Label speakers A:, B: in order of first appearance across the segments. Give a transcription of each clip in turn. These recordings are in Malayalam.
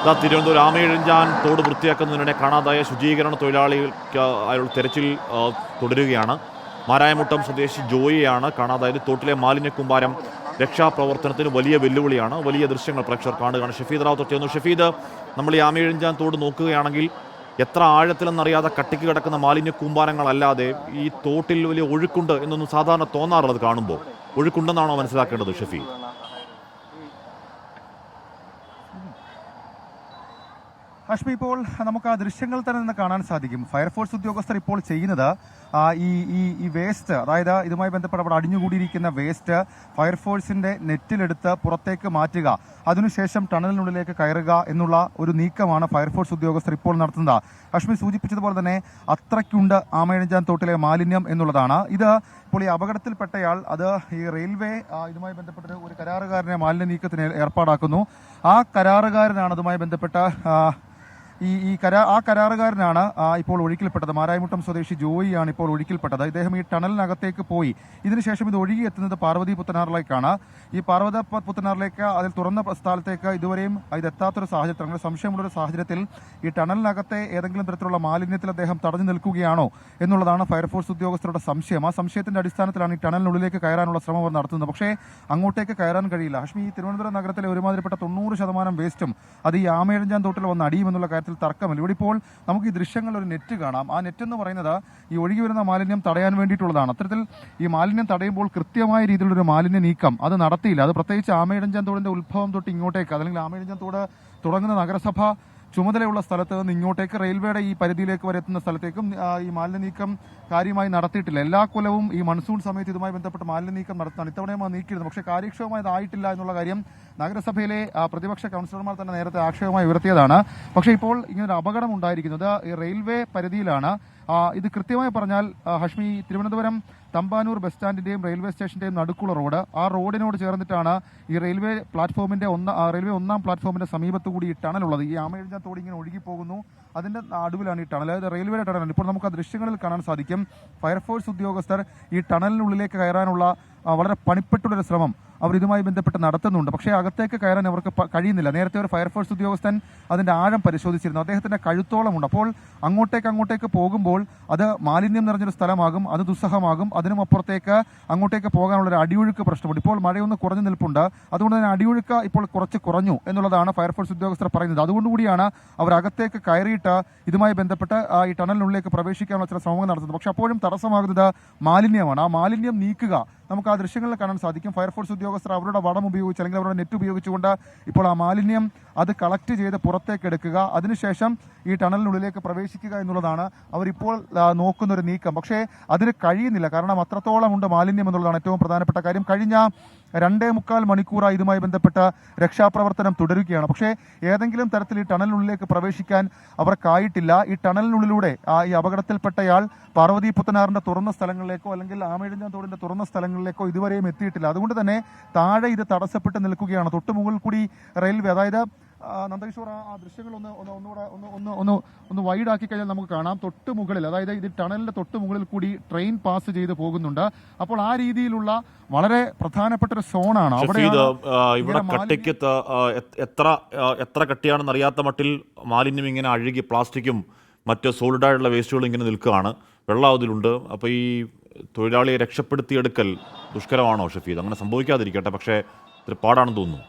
A: തിരുവനന്തപുരം ആമയിഴഞ്ചാൻ തോട് വൃത്തിയാക്കുന്നതിനിടെ കാണാതായ ശുചീകരണ തൊഴിലാളികൾക്ക് അയാൾ തെരച്ചിൽ തുടരുകയാണ്. മാരായമുട്ടം സ്വദേശി ജോയിയാണ് കാണാതായത്. തോട്ടിലെ മാലിന്യ കൂമ്പാരം രക്ഷാപ്രവർത്തനത്തിന് വലിയ വെല്ലുവിളിയാണ്. വലിയ ദൃശ്യങ്ങൾ പ്രേക്ഷകർ കാണുകയാണ്. ഷഫീദ് റാവുത്തർ ചേർന്നു. ഷഫീദ്, നമ്മൾ ഈ ആമയിഴഞ്ചാൻ തോട് നോക്കുകയാണെങ്കിൽ എത്ര ആഴത്തിലെന്നറിയാതെ കട്ടിക്ക് കിടക്കുന്ന മാലിന്യ കൂമ്പാരങ്ങളല്ലാതെ ഈ തോട്ടിൽ വലിയ ഒഴുക്കുണ്ട് എന്നൊന്നും സാധാരണ തോന്നാറുള്ളത് കാണുമ്പോൾ. ഒഴുക്കുണ്ടെന്നാണോ മനസ്സിലാക്കേണ്ടത് ഷഫീദ്?
B: ഹാഷ്മി, ഇപ്പോൾ നമുക്ക് ആ ദൃശ്യങ്ങൾ തന്നെ നിന്ന് കാണാൻ സാധിക്കും. ഫയർഫോഴ്സ് ഉദ്യോഗസ്ഥർ ഇപ്പോൾ ചെയ്യുന്നത് ഈ വേസ്റ്റ്, അതായത് ഇതുമായി ബന്ധപ്പെട്ട് അവിടെ അടിഞ്ഞുകൂടിയിരിക്കുന്ന വേസ്റ്റ് ഫയർഫോഴ്സിന്റെ നെറ്റിലെടുത്ത് പുറത്തേക്ക് മാറ്റുക, അതിനുശേഷം ടണലിനുള്ളിലേക്ക് കയറുക എന്നുള്ള ഒരു നീക്കമാണ് ഫയർഫോഴ്സ് ഉദ്യോഗസ്ഥർ ഇപ്പോൾ നടത്തുന്നത്. ഹാഷ്മി സൂചിപ്പിച്ചതുപോലെ തന്നെ അത്രയ്ക്കുണ്ട് ആമയിഴഞ്ചാൻ തോട്ടിലെ മാലിന്യം എന്നുള്ളതാണ്. ഇത് ഇപ്പോൾ ഈ അപകടത്തിൽപ്പെട്ടയാൾ അത് ഈ റെയിൽവേ ഇതുമായി ബന്ധപ്പെട്ട് ഒരു കരാറുകാരനെ മാലിന്യ നീക്കത്തിന് ഏർപ്പാടാക്കുന്നു. ആ കരാറുകാരനാണ് അതുമായി ബന്ധപ്പെട്ട കരാറുകാരനാണ് ഇപ്പോൾ ഒഴുക്കിൽപ്പെട്ടത്. മാരായമുട്ടം സ്വദേശി ജോയിയാണ് ഇപ്പോൾ ഒഴുക്കിൽപ്പെട്ടത്. ഇദ്ദേഹം ഈ ടണലിനകത്തേക്ക് പോയി. ഇതിനുശേഷം ഇത് ഒഴുകിയെത്തുന്നത് പാർവതി പുത്തനാറിലേക്കാണ്. ഈ പാർവതി പുത്തനാറിലേക്ക് അതിൽ തുറന്ന സ്ഥലത്തേക്ക് ഇതുവരെയും ഇതെത്താത്തൊരു സാഹചര്യത്തിൽ, അങ്ങനെ സംശയമുള്ളൊരു സാഹചര്യത്തിൽ ഈ ടണലിനകത്തെ ഏതെങ്കിലും തരത്തിലുള്ള മാലിന്യത്തിൽ അദ്ദേഹം തടഞ്ഞു നിൽക്കുകയാണോ എന്നുള്ളതാണ് ഫയർഫോഴ്സ് ഉദ്യോഗസ്ഥരുടെ സംശയം. ആ സംശയത്തിന്റെ അടിസ്ഥാനത്തിലാണ് ഈ ടണലിനുള്ളിലേക്ക് കയറാനുള്ള ശ്രമം അവർ നടത്തുന്നത്. പക്ഷേ അങ്ങോട്ടേക്ക് കയറാൻ കഴിയില്ല. ഹാഷ്മി, ഈ തിരുവനന്തപുരം നഗരത്തിലെ ഒരുമാതിരിപ്പെട്ട 90% വേസ്റ്റും അത് ഈ ആമയിഴഞ്ചാൻ തോട്ടിൽ വന്ന് അടിയുമെന്നുള്ള കാര്യത്തിൽ തർക്കമില്ല. ഇവിടെ ഇപ്പോൾ നമുക്ക് ഈ ദൃശ്യങ്ങളിൽ ഒരു നെറ്റ് കാണാം. ആ നെറ്റ് എന്ന് പറയുന്നത് ഈ ഒഴുകി വരുന്ന മാലിന്യം തടയാൻ വേണ്ടിയിട്ടുള്ളതാണ്. അത്തരത്തിൽ ഈ മാലിന്യം തടയുമ്പോൾ കൃത്യമായ രീതിയിലുള്ളൊരു മാലിന്യ നീക്കം അത് നടത്തിയില്ല. അത് പ്രത്യേകിച്ച് ആമയിഴഞ്ചാൻ തോടിന്റെ ഉത്ഭവം തൊട്ട് ഇങ്ങോട്ടേക്ക്, അല്ലെങ്കിൽ ആമയിഴഞ്ചാൻ തോട് തുടങ്ങുന്ന നഗരസഭ ചുമതലയുള്ള സ്ഥലത്ത് നിന്ന് ഇങ്ങോട്ടേക്ക് റെയിൽവേയുടെ ഈ പരിധിയിലേക്ക് വരെ എത്തുന്ന സ്ഥലത്തേക്കും ഈ മാലിന്യ നീക്കം കാര്യമായി നടത്തിയിട്ടില്ല. എല്ലാ കൊല്ലവും ഈ മൺസൂൺ സമയത്ത് ഇതുമായി ബന്ധപ്പെട്ട് മാലിന്യ നീക്കം നടത്താണ്. ഇത്തവണയും നീക്കിയിരുന്നു. പക്ഷേ കാര്യക്ഷമമായതായിട്ടില്ല എന്നുള്ള കാര്യം നഗരസഭയിലെ പ്രതിപക്ഷ കൗൺസിലർമാർ തന്നെ നേരത്തെ ആക്ഷേപമായി ഉയർത്തിയതാണ്. പക്ഷേ ഇപ്പോൾ ഇങ്ങനൊരു അപകടം ഉണ്ടായിരിക്കുന്നത് ഈ റെയിൽവേ പരിധിയിലാണ്. ഇത് കൃത്യമായി പറഞ്ഞാൽ ഹാഷ്മി, തിരുവനന്തപുരം തമ്പാനൂർ ബസ് സ്റ്റാൻഡിന്റെയും റെയിൽവേ സ്റ്റേഷന്റെയും നടുക്കുള്ള റോഡ്, ആ റോഡിനോട് ചേർന്നിട്ടാണ് ഈ റെയിൽവേ ഒന്നാം പ്ലാറ്റ്ഫോമിന്റെ സമീപത്തുകൂടി ഈ ടണലുള്ളത്. ഈ ആമയിഴഞ്ചാൻ തോട് ഇങ്ങനെ ഒഴുകിപ്പോകുന്നു. അതിന്റെ നടുവിലാണ് ഈ ടണൽ, അതായത് റെയിൽവേയുടെ ടണലാണ്. ഇപ്പോൾ നമുക്ക് ആ ദൃശ്യങ്ങളിൽ കാണാൻ സാധിക്കും. ഫയർഫോഴ്സ് ഉദ്യോഗസ്ഥർ ഈ ടണലിനുള്ളിലേക്ക് കയറാനുള്ള വളരെ പണിപ്പെട്ടുള്ളൊരു ശ്രമം അവർ ഇതുമായി ബന്ധപ്പെട്ട് നടത്തുന്നുണ്ട്. പക്ഷേ അകത്തേക്ക് കയറാൻ അവർക്ക് കഴിയുന്നില്ല. നേരത്തെ ഒരു ഫയർഫോഴ്സ് ഉദ്യോഗസ്ഥൻ അതിന്റെ ആഴം പരിശോധിച്ചിരുന്നു. അദ്ദേഹത്തിന്റെ കഴുത്തോളമുണ്ട്. അപ്പോൾ അങ്ങോട്ടേക്ക് പോകുമ്പോൾ അത് മാലിന്യം നിറഞ്ഞൊരു സ്ഥലമാകും, അത് ദുസ്സഹമാകും. അതിനും അപ്പുറത്തേക്ക് അങ്ങോട്ടേക്ക് പോകാനുള്ള ഒരു അടിയൊഴുക്ക് പ്രശ്നമുണ്ട്. ഇപ്പോൾ മഴയൊന്ന് കുറഞ്ഞു നിൽപ്പുണ്ട്. അതുകൊണ്ട് തന്നെ അടിയൊഴുക്ക് ഇപ്പോൾ കുറച്ച് കുറഞ്ഞു എന്നുള്ളതാണ് ഫയർഫോഴ്സ് ഉദ്യോഗസ്ഥർ പറയുന്നത്. അതുകൊണ്ടുകൂടിയാണ് അവർ അകത്തേക്ക് കയറിയിട്ട് ഇതുമായി ബന്ധപ്പെട്ട് ഈ ടണലിനുള്ളിലേക്ക് പ്രവേശിക്കാനുള്ള ചില ശ്രമങ്ങൾ നടത്തുന്നത്. പക്ഷെ അപ്പോഴും തടസ്സമാകുന്നത് മാലിന്യമാണ്. ആ മാലിന്യം നീക്കുക നമുക്ക് ആ ദൃശ്യങ്ങളിൽ കാണാൻ സാധിക്കും. ഫയർഫോഴ്സ് ഉദ്യോഗസ്ഥർ അവരുടെ വടം ഉപയോഗിച്ച് അല്ലെങ്കിൽ അവരുടെ നെറ്റ് ഉപയോഗിച്ചുകൊണ്ട് ഇപ്പോൾ ആ മാലിന്യം അത് കളക്ട് ചെയ്ത് പുറത്തേക്ക് എടുക്കുക, അതിനുശേഷം ഈ ടണലിനുള്ളിലേക്ക് പ്രവേശിക്കുക എന്നുള്ളതാണ് അവരിപ്പോൾ നോക്കുന്നൊരു നീക്കം. പക്ഷേ അതിന് കഴിയുന്നില്ല. കാരണം അത്രത്തോളം ഉണ്ട് മാലിന്യം എന്നുള്ളതാണ് ഏറ്റവും പ്രധാനപ്പെട്ട കാര്യം. കഴിഞ്ഞ 2.25 മണിക്കൂറായി ഇതുമായി ബന്ധപ്പെട്ട രക്ഷാപ്രവർത്തനം തുടരുകയാണ്. പക്ഷേ ഏതെങ്കിലും തരത്തിൽ ഈ ടണലിനുള്ളിലേക്ക് പ്രവേശിക്കാൻ അവർക്കായിട്ടില്ല. ഈ ടണലിനുള്ളിലൂടെ ഈ അപകടത്തിൽപ്പെട്ടയാൾ പാർവതി പുത്തനാറിന്റെ തുറന്ന സ്ഥലങ്ങളിലേക്കോ അല്ലെങ്കിൽ ആമയിഴഞ്ചാൻ തോടിന്റെ തുറന്ന സ്ഥലങ്ങളിലേക്കോ ഇതുവരെയും എത്തിയിട്ടില്ല. അതുകൊണ്ട് തന്നെ താഴെ ഇത് തടസ്സപ്പെട്ട് നിൽക്കുകയാണ്. തൊട്ടുമുകളിൽ കൂടി റെയിൽവേ, അതായത് നന്ദകിഷോർ ആ ദൃശ്യങ്ങൾ ഒന്ന് വൈഡ് ആക്കി കഴിഞ്ഞാൽ നമുക്ക് കാണാം. തൊട്ട് മുകളിൽ, അതായത് ഇത് ടണലിന്റെ തൊട്ട് മുകളിൽ കൂടി ട്രെയിൻ പാസ് ചെയ്ത് പോകുന്നുണ്ട്. അപ്പോൾ ആ രീതിയിലുള്ള വളരെ പ്രധാനപ്പെട്ട ഒരു സോണാണ്
A: ഇവിടെ. കട്ടിക്ക് എത്ര കട്ടിയാണെന്ന് അറിയാത്ത മട്ടിൽ മാലിന്യം ഇങ്ങനെ അഴുകി പ്ലാസ്റ്റിക്കും മറ്റ് സോളിഡായിട്ടുള്ള വേസ്റ്റുകളും ഇങ്ങനെ നിൽക്കുകയാണ്. വെള്ളം അതിലുണ്ട്. അപ്പോൾ ഈ തൊഴിലാളിയെ രക്ഷപ്പെടുത്തിയെടുക്കൽ ദുഷ്കരമാണോ ഷഫീദ്? അങ്ങനെ സംഭവിക്കാതിരിക്കട്ടെ, പക്ഷേ ഇത്തിരി പാടാണെന്ന് തോന്നുന്നു.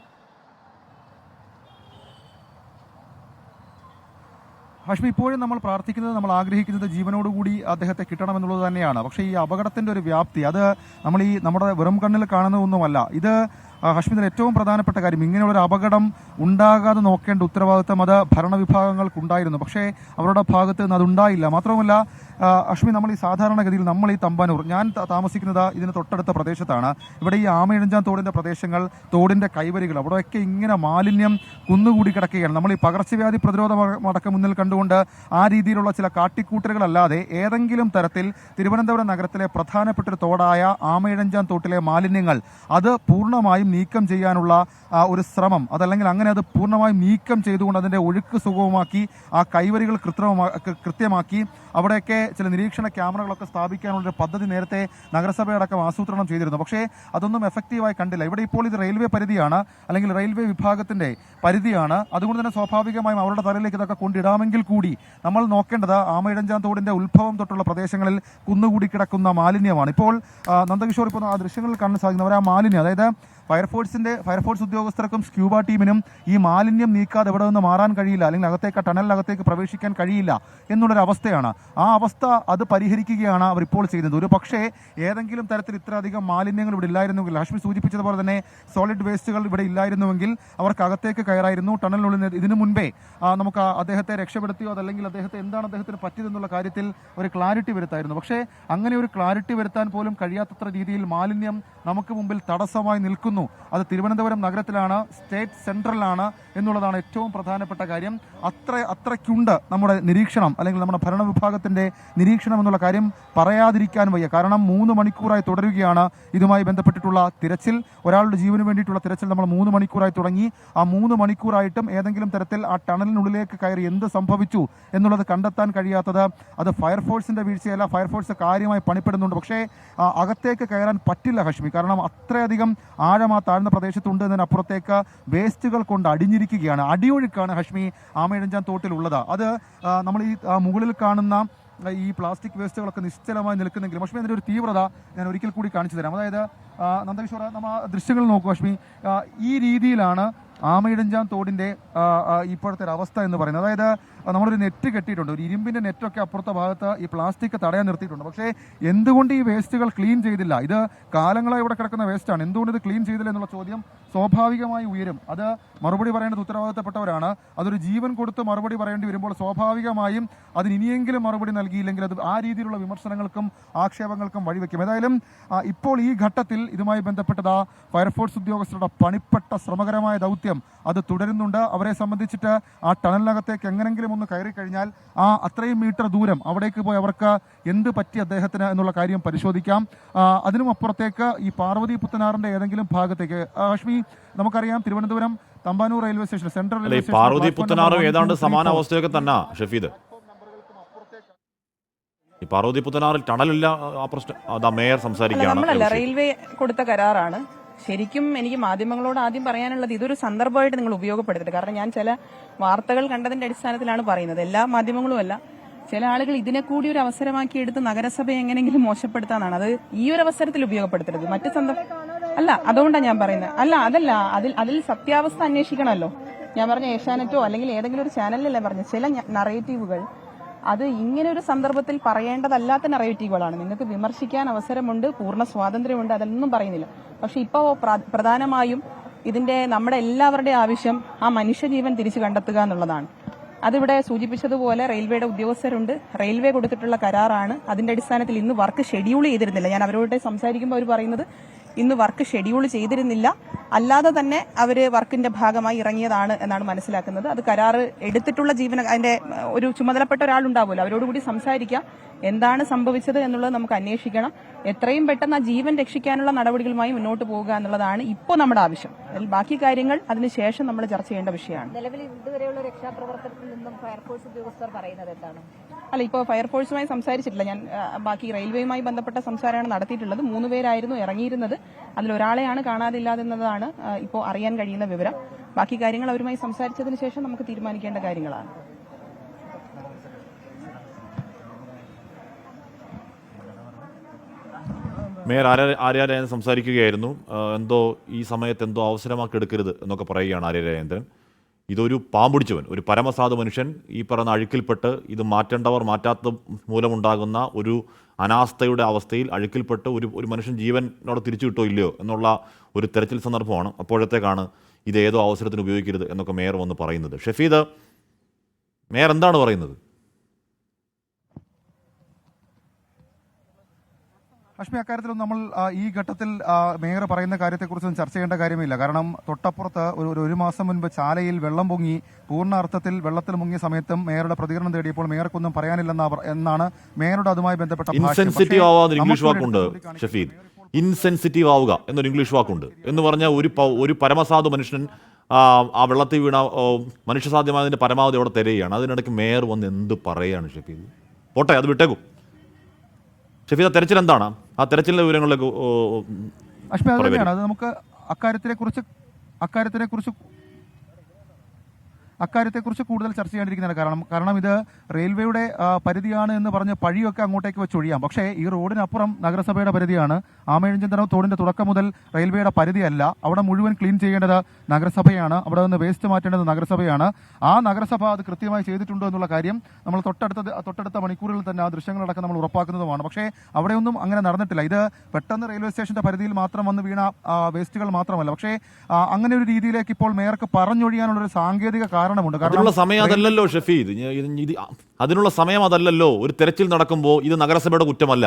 B: ഹാഷ്മി, ഇപ്പോഴും നമ്മൾ പ്രാർത്ഥിക്കുന്നത്, നമ്മൾ ആഗ്രഹിക്കുന്നത് ജീവനോടുകൂടി അദ്ദേഹത്തെ കിട്ടണമെന്നുള്ളത് തന്നെയാണ്. പക്ഷേ ഈ അപകടത്തിന്റെ ഒരു വ്യാപ്തി അത് നമ്മുടെ വെറും കണ്ണിൽ കാണുന്നതൊന്നുമല്ല. ഇത് ഹാഷ്മിയുടെ ഏറ്റവും പ്രധാനപ്പെട്ട കാര്യം, ഇങ്ങനെയുള്ളൊരു അപകടം ഉണ്ടാകാതെ നോക്കേണ്ട ഉത്തരവാദിത്തം അത് ഭരണവിഭാഗങ്ങൾക്കുണ്ടായിരുന്നു. പക്ഷേ അവരുടെ ഭാഗത്ത് നിന്ന് അതുണ്ടായില്ല. മാത്രവുമല്ല അശ്മി, നമ്മൾ ഈ സാധാരണഗതിയിൽ നമ്മൾ ഈ തമ്പാനൂർ, ഞാൻ താമസിക്കുന്നത് ഇതിന് തൊട്ടടുത്ത പ്രദേശത്താണ്. ഇവിടെ ഈ ആമയിഴഞ്ചാൻ തോടിന്റെ പ്രദേശങ്ങൾ, തോടിന്റെ കൈവരികൾ, അവിടെയൊക്കെ ഇങ്ങനെ മാലിന്യം കുന്നുകൂടി കിടക്കുകയാണ്. നമ്മൾ ഈ പകർച്ചവ്യാധി പ്രതിരോധം അടക്കം മുന്നിൽ കണ്ടുകൊണ്ട് കണ്ടുകൊണ്ട് ആ രീതിയിലുള്ള ചില കാട്ടിക്കൂട്ടലുകളല്ലാതെ ഏതെങ്കിലും തരത്തിൽ തിരുവനന്തപുരം നഗരത്തിലെ പ്രധാനപ്പെട്ട ഒരു തോടായ ആമയിഴഞ്ചാൻ തോട്ടിലെ മാലിന്യങ്ങൾ അത് പൂർണ്ണമായും നീക്കം ചെയ്യാനുള്ള ഒരു ശ്രമം, അതല്ലെങ്കിൽ അങ്ങനെ അത് പൂർണ്ണമായും നീക്കം ചെയ്തുകൊണ്ട് അതിൻ്റെ ഒഴുക്ക് സുഗമമാക്കി ആ കൈവരികൾ കൃത്യമാക്കി അവിടെയൊക്കെ ചില നിരീക്ഷണ ക്യാമറകളൊക്കെ സ്ഥാപിക്കാനുള്ളൊരു പദ്ധതി നേരത്തെ നഗരസഭയടക്കം ആസൂത്രണം ചെയ്തിരുന്നു. പക്ഷേ അതൊന്നും എഫക്റ്റീവായി കണ്ടില്ല. ഇവിടെ ഇപ്പോൾ ഇത് റെയിൽവേ പരിധിയാണ്, അല്ലെങ്കിൽ റെയിൽവേ വിഭാഗത്തിന്റെ പരിധിയാണ്. അതുകൊണ്ട് തന്നെ സ്വാഭാവികമായും അവരുടെ തലയിലേക്ക് ഇതൊക്കെ കൊണ്ടിടാമെങ്കിൽ കൂടി നമ്മൾ നോക്കേണ്ടത് ആമയിഴഞ്ചാൻ തോടിന്റെ ഉത്ഭവം തൊട്ടുള്ള പ്രദേശങ്ങളിൽ കുന്നുകൂടി കിടക്കുന്ന മാലിന്യമാണ്. ഇപ്പോൾ നന്ദകിഷോർ ഇപ്പോൾ ആ ദൃശ്യങ്ങളിൽ കാണാൻ സാധിക്കുന്നവർ ആ മാലിന്യം, അതായത് ഫയർഫോഴ്സ് ഉദ്യോഗസ്ഥർക്കും സ്ക്യൂബ ടീമിനും ഈ മാലിന്യം നീക്കാതെ ഇവിടെ നിന്ന് മാറാൻ കഴിയില്ല, അല്ലെങ്കിൽ അകത്തേക്ക് ടണലിനകത്തേക്ക് പ്രവേശിക്കാൻ കഴിയില്ല എന്നുള്ളൊരു അവസ്ഥയാണ്. ആ അവസ്ഥ അത് പരിഹരിക്കുകയാണ് അവർ ഇപ്പോൾ ചെയ്യുന്നത്. ഒരു പക്ഷേ ഏതെങ്കിലും തരത്തിൽ ഇത്രയധികം മാലിന്യങ്ങൾ ഇവിടെ ഇല്ലായിരുന്നുവെങ്കിൽ, ഹാഷ്മി സൂചിപ്പിച്ചതുപോലെ തന്നെ സോളിഡ് വേസ്റ്റുകൾ ഇവിടെ ഇല്ലായിരുന്നുവെങ്കിൽ അവർക്ക് അകത്തേക്ക് കയറായിരുന്നു. ടണലിനുള്ളിൽ ഇതിനു മുൻപേ നമുക്ക് അദ്ദേഹത്തെ രക്ഷപ്പെടുത്തിയോ അതല്ലെങ്കിൽ എന്താണ് അദ്ദേഹത്തിന് പറ്റിയതെന്നുള്ള കാര്യത്തിൽ ഒരു ക്ലാരിറ്റി വരുത്തായിരുന്നു. പക്ഷേ അങ്ങനെ ഒരു ക്ലാരിറ്റി വരുത്താൻ പോലും കഴിയാത്തത്ര രീതിയിൽ മാലിന്യം നമുക്ക് മുമ്പിൽ തടസ്സമായി നിൽക്കുന്നു. അത് തിരുവനന്തപുരം നഗരത്തിലാണ്, സ്റ്റേറ്റ് സെൻട്രലാണ് എന്നുള്ളതാണ് ഏറ്റവും പ്രധാനപ്പെട്ട കാര്യം. അത്രയ്ക്കുണ്ട് നമ്മുടെ നിരീക്ഷണം, അല്ലെങ്കിൽ നമ്മുടെ ഭരണവിഭാഗത്തിന്റെ നിരീക്ഷണം എന്നുള്ള കാര്യം പറയാതിരിക്കാൻ വയ്യ. കാരണം 3 മണിക്കൂറായി തുടരുകയാണ് ഇതുമായി ബന്ധപ്പെട്ടിട്ടുള്ള തിരച്ചിൽ. ഒരാളുടെ ജീവന് വേണ്ടിയിട്ടുള്ള തിരച്ചിൽ നമ്മൾ 3 മണിക്കൂറായി തുടങ്ങി. ആ 3 മണിക്കൂറായിട്ടും ഏതെങ്കിലും തരത്തിൽ ആ ടണലിനുള്ളിലേക്ക് കയറി എന്ത് സംഭവിച്ചു എന്നുള്ളത് കണ്ടെത്താൻ കഴിയാത്തത് അത് ഫയർഫോഴ്സിന്റെ വീഴ്ചയല്ല. ഫയർഫോഴ്സ് കാര്യമായി പണിപ്പെടുന്നുണ്ട്. പക്ഷേ അകത്തേക്ക് കയറാൻ പറ്റില്ല ഹാഷ്മി, കാരണം അത്രയധികം ആഴം ആ താഴ്ന്ന പ്രദേശത്തുണ്ട്. എന്നതിനപ്പുറത്തേക്ക് വേസ്റ്റുകൾ കൊണ്ട് അടിഞ്ഞിരിക്കുകയാണ്. അടിയൊഴുക്കാണ് ഹാഷ്മി ആമയിഴഞ്ചാൻ തോട്ടിലുള്ളത്. അത് നമ്മൾ ഈ മുകളിൽ കാണുന്ന ഈ പ്ലാസ്റ്റിക് വേസ്റ്റുകളൊക്കെ നിശ്ചലമായി നിൽക്കുന്നെങ്കിലും ഹാഷ്മി അതിൻ്റെ ഒരു തീവ്രത ഞാൻ ഒരിക്കൽ കൂടി കാണിച്ചു തരാം. അതായത് നന്ദകിഷോർ, നമ്മൾ ദൃശ്യങ്ങൾ നോക്കൂ ഹാഷ്മി, ഈ രീതിയിലാണ് ആമയിഴഞ്ചാൻ തോടിന്റെ ഇപ്പോഴത്തെ ഒരു അവസ്ഥ എന്ന് പറയുന്നത്. അതായത് നമ്മളൊരു നെറ്റ് കെട്ടിയിട്ടുണ്ട്, ഒരു ഇരുമ്പിന്റെ നെറ്റൊക്കെ അപ്പുറത്തെ ഭാഗത്ത് ഈ പ്ലാസ്റ്റിക് തടയാൻ നിർത്തിയിട്ടുണ്ട്. പക്ഷേ എന്തുകൊണ്ട് ഈ വേസ്റ്റുകൾ ക്ലീൻ ചെയ്തില്ല? ഇത് കാലങ്ങളായി ഇവിടെ കിടക്കുന്ന വേസ്റ്റാണ്, എന്തുകൊണ്ട് ഇത് ക്ലീൻ ചെയ്തില്ല എന്നുള്ള ചോദ്യം സ്വാഭാവികമായി ഉയരും. അത് മറുപടി പറയേണ്ടത് ഉത്തരവാദിത്തപ്പെട്ടവരാണ്. അതൊരു ജീവൻ കൊടുത്ത് മറുപടി പറയേണ്ടി വരുമ്പോൾ സ്വാഭാവികമായും അതിന് ഇനിയെങ്കിലും മറുപടി നൽകിയില്ലെങ്കിൽ അത് ആ രീതിയിലുള്ള വിമർശനങ്ങൾക്കും ആക്ഷേപങ്ങൾക്കും വഴിവെക്കും. ഏതായാലും ഇപ്പോൾ ഈ ഘട്ടത്തിൽ ഇതുമായി ബന്ധപ്പെട്ടത് ഫയർഫോഴ്സ് ഉദ്യോഗസ്ഥരുടെ പണിപ്പെട്ട ശ്രമകരമായ ദൗത്യം അത് തുടരുന്നുണ്ട്. അവരെ സംബന്ധിച്ചിട്ട് ആ ടണലിനകത്തേക്ക് എങ്ങനെങ്കിലും ഒന്ന് കയറി കഴിഞ്ഞാൽ ആ അത്രയും മീറ്റർ ദൂരം അവിടേക്ക് പോയി അവർക്ക് എന്ത് പറ്റി അദ്ദേഹത്തിന് എന്നുള്ള കാര്യം പരിശോധിക്കാം. അതിനും അപ്പുറത്തേക്ക് ഈ പാർവതി പുത്തനാറിന്റെ ഏതെങ്കിലും ഭാഗത്തേക്ക് ഹാഷ്മി, നമുക്കറിയാം Thiruvananthapuram Thampanoor railway station, central railway station,
A: Parvathy പുത്തനാറും ഏതാണ്ട് സമാന അവസ്ഥയൊക്കെ തന്നെ ഷഫീദ്. ഈ പാർവതി പുത്തനാറിൽ ടണലില്ല, ആ പ്രശ്നം അതാ മേയർ സംസാരിക്കുകയാണ്.
C: റെയിൽവേ കൊടുത്ത കരാറാണ്. ശരിക്കും എനിക്ക് മാധ്യമങ്ങളോട് ആദ്യം പറയാനുള്ളത് ഇതൊരു സന്ദർഭമായിട്ട് നിങ്ങൾ ഉപയോഗപ്പെടുത്തരുത്. കാരണം ഞാൻ ചില വാർത്തകൾ കണ്ടതിന്റെ അടിസ്ഥാനത്തിലാണ് പറയുന്നത്, എല്ലാ മാധ്യമങ്ങളും അല്ല. ചില ആളുകൾ ഇതിനെ കൂടി ഒരു അവസരമാക്കി എടുത്ത് നഗരസഭയെ എങ്ങനെയെങ്കിലും മോശപ്പെടുത്താനാണ്. അത് ഈ ഒരു അവസരത്തിൽ ഉപയോഗപ്പെടുത്തരുത്. മറ്റു അല്ല, അതുകൊണ്ടാണ് ഞാൻ പറയുന്നത്. അതല്ല, അതിൽ സത്യാവസ്ഥ അന്വേഷിക്കണമല്ലോ. ഞാൻ പറഞ്ഞ ഏഷ്യാനെറ്റോ അല്ലെങ്കിൽ ഏതെങ്കിലും ഒരു ചാനലിലല്ലേ പറഞ്ഞത്, ചില നറേറ്റീവുകൾ അത് ഇങ്ങനെ ഒരു സന്ദർഭത്തിൽ പറയേണ്ടതല്ലാത്ത നറേറ്റീവുകളാണ്. നിങ്ങൾക്ക് വിമർശിക്കാൻ അവസരമുണ്ട്, പൂർണ്ണ സ്വാതന്ത്ര്യമുണ്ട്, അതൊന്നും പറയുന്നില്ല. പക്ഷെ ഇപ്പോൾ പ്രധാനമായും നമ്മുടെ എല്ലാവരുടെയും ആവശ്യം ആ മനുഷ്യജീവൻ തിരിച്ചു കണ്ടെത്തുക എന്നുള്ളതാണ്. അതിവിടെ സൂചിപ്പിച്ചതുപോലെ റെയിൽവേയുടെ ഉദ്യോഗസ്ഥരുണ്ട്, റെയിൽവേ കൊടുത്തിട്ടുള്ള കരാറാണ്. അതിന്റെ അടിസ്ഥാനത്തിൽ ഇന്ന് വർക്ക് ഷെഡ്യൂൾ ചെയ്തിരുന്നില്ല. ഞാൻ അവരോട് സംസാരിക്കുമ്പോൾ അവർ പറയുന്നത് ഇന്ന് വർക്ക് ഷെഡ്യൂൾ ചെയ്തിരുന്നില്ല, അല്ലാതെ തന്നെ അവർ വർക്കിന്റെ ഭാഗമായി ഇറങ്ങിയതാണ് എന്നാണ് മനസ്സിലാക്കുന്നത്. അത് കരാറ് എടുത്തിട്ടുള്ള അതിന്റെ ഒരു ചുമതലപ്പെട്ട ഒരാളുണ്ടാവുമല്ലോ, അവരോടുകൂടി സംസാരിക്കാം. എന്താണ് സംഭവിച്ചത് എന്നുള്ളത് നമുക്ക് അന്വേഷിക്കണം. എത്രയും പെട്ടെന്ന് ആ ജീവൻ രക്ഷിക്കാനുള്ള നടപടികളുമായി മുന്നോട്ട് പോവുക എന്നുള്ളതാണ് ഇപ്പോൾ നമ്മുടെ ആവശ്യം. അതിൽ ബാക്കി കാര്യങ്ങൾ അതിനുശേഷം നമ്മൾ ചർച്ച ചെയ്യേണ്ട വിഷയമാണ്.
D: നിലവിൽ ഇതുവരെയുള്ള രക്ഷാപ്രവർത്തനത്തിൽ നിന്നും ഫയർഫോഴ്സ് ഉദ്യോഗസ്ഥർ പറയുന്നത് എന്താണ്?
C: അല്ല, ഇപ്പോൾ ഫയർഫോഴ്സുമായി സംസാരിച്ചിട്ടില്ല. ഞാൻ ബാക്കി റെയിൽവേയുമായി ബന്ധപ്പെട്ട സംസാരമാണ് നടത്തിയിട്ടുള്ളത്. 3 പേരായിരുന്നു ഇറങ്ങിയിരുന്നത്. അതിലൊരാളെയാണ് കാണാതില്ലാതെന്നതാണ് ഇപ്പോൾ അറിയാൻ കഴിയുന്ന വിവരം. ബാക്കി കാര്യങ്ങൾ അവരുമായി സംസാരിച്ചതിന് ശേഷം നമുക്ക് തീരുമാനിക്കേണ്ട കാര്യങ്ങളാണ്.
A: മേയർ ആര്യാരാജൻ സംസാരിക്കുകയായിരുന്നു. എന്തോ ഈ സമയത്ത് എന്തോ അവസരമാക്കി എടുക്കരുത് എന്നൊക്കെ പറയുകയാണ് ആര്യാരാജേന്ദ്രൻ. ഇതൊരു പാമ്പുടിച്ചവൻ, ഒരു പരമസാധു മനുഷ്യൻ ഈ പറയുന്ന അഴുക്കിൽപ്പെട്ട് ഇത് മാറ്റേണ്ടവർ മാറ്റാത്ത മൂലമുണ്ടാകുന്ന ഒരു അനാസ്ഥയുടെ അവസ്ഥയിൽ അഴുക്കിൽപ്പെട്ട് ഒരു മനുഷ്യൻ ജീവനോടെ തിരിച്ചു കിട്ടോ ഇല്ലയോ എന്നുള്ള ഒരു തെരച്ചിൽ സന്ദർഭമാണ്. അപ്പോഴത്തേക്കാണ് ഇത് ഏതോ അവസരത്തിന് ഉപയോഗിക്കരുത് എന്നൊക്കെ മേയർ വന്ന് പറയുന്നത്. ഷഫീദ്, മേയർ എന്താണ് പറയുന്നത്?
B: അഷ്മി, അക്കാര്യത്തിലൊന്നും നമ്മൾ ഈ ഘട്ടത്തിൽ മേയർ പറയുന്ന കാര്യത്തെക്കുറിച്ചൊന്നും ചർച്ച ചെയ്യേണ്ട കാര്യമില്ല. കാരണം തൊട്ടപ്പുറത്ത് ഒരു മാസം മുൻപ് ചാലയിൽ വെള്ളം പൊങ്ങി, പൂർണ്ണ അർത്ഥത്തിൽ വെള്ളത്തിൽ മുങ്ങിയ സമയത്തും മേയറുടെ പ്രതികരണം തേടിയപ്പോൾ മേയർക്കൊന്നും പറയാനില്ലെന്നാണ് മേയറുടെ അതുമായി ബന്ധപ്പെട്ട
A: ഇൻസെൻസിറ്റീവ് ആവാതെ ഇംഗ്ലീഷ് വാക്കുണ്ട് ഷഫീദ്. ഇൻസെൻസിറ്റീവ് ആവുക എന്നൊരു ഇംഗ്ലീഷ് വാക്കുണ്ട്. എന്ന് പറഞ്ഞാൽ ഒരു പരമസാധു മനുഷ്യൻ ആ വെള്ളത്തിൽ വീണ മനുഷ്യസാധ്യമായതിന്റെ പരമാവധി അവിടെ തിരയുകയാണ്. അതിനിടയ്ക്ക് മേയർ വന്ന് എന്ത് പറയുകയാണ് ഷഫീദ്? പോട്ടെ, അത് വിട്ടേക്കും. ഷഫീദ, തെരച്ചിൽ എന്താണ്? ആ തെരച്ചിലിന്റെ വിവരങ്ങളിലേക്ക്
B: അഷ്മി, അത് തന്നെയാണ്. അത് നമുക്ക് അക്കാര്യത്തെക്കുറിച്ച് കൂടുതൽ ചർച്ച ചെയ്യേണ്ടിയിരിക്കുന്നതാണ്. കാരണം ഇത് റെയിൽവേയുടെ പരിധിയാണ് എന്ന് പറഞ്ഞ് പഴിയൊക്കെ അങ്ങോട്ടേക്ക് വെച്ച് ഒഴിയാം. പക്ഷേ ഈ റോഡിനപ്പുറം നഗരസഭയുടെ പരിധിയാണ്. ആമയിഴഞ്ചന്തരം തോടിന്റെ തുടക്കം മുതൽ റെയിൽവേയുടെ പരിധിയല്ല. അവിടെ മുഴുവൻ ക്ലീൻ ചെയ്യേണ്ടത് നഗരസഭയാണ്. അവിടെ നിന്ന് വേസ്റ്റ് മാറ്റേണ്ടത് നഗരസഭയാണ്. ആ നഗരസഭ അത് കൃത്യമായി ചെയ്തിട്ടുണ്ടോ എന്നുള്ള കാര്യം നമ്മൾ തൊട്ടടുത്ത മണിക്കൂറുകളിൽ തന്നെ ആ ദൃശ്യങ്ങളടക്കം നമ്മൾ ഉറപ്പാക്കുന്നതുമാണ്. പക്ഷേ അവിടെയൊന്നും അങ്ങനെ നടന്നിട്ടില്ല. ഇത് പെട്ടെന്ന് റെയിൽവേ സ്റ്റേഷന്റെ പരിധിയിൽ മാത്രം വന്ന് വീണ വേസ്റ്റുകൾ മാത്രമല്ല. പക്ഷേ അങ്ങനെ ഒരു രീതിയിലേക്ക് ഇപ്പോൾ മേയർക്ക് പറഞ്ഞൊഴിയാനുള്ള ഒരു സാങ്കേതിക കാരണമുണ്ട്.
A: അതിനുള്ള സമയം അതല്ലല്ലോ ഷഫീദ്, അതിനുള്ള സമയം അതല്ലല്ലോ. ഒരു തെരച്ചിൽ നടക്കുമ്പോൾ ഇത് നഗരസഭയുടെ കുറ്റമല്ല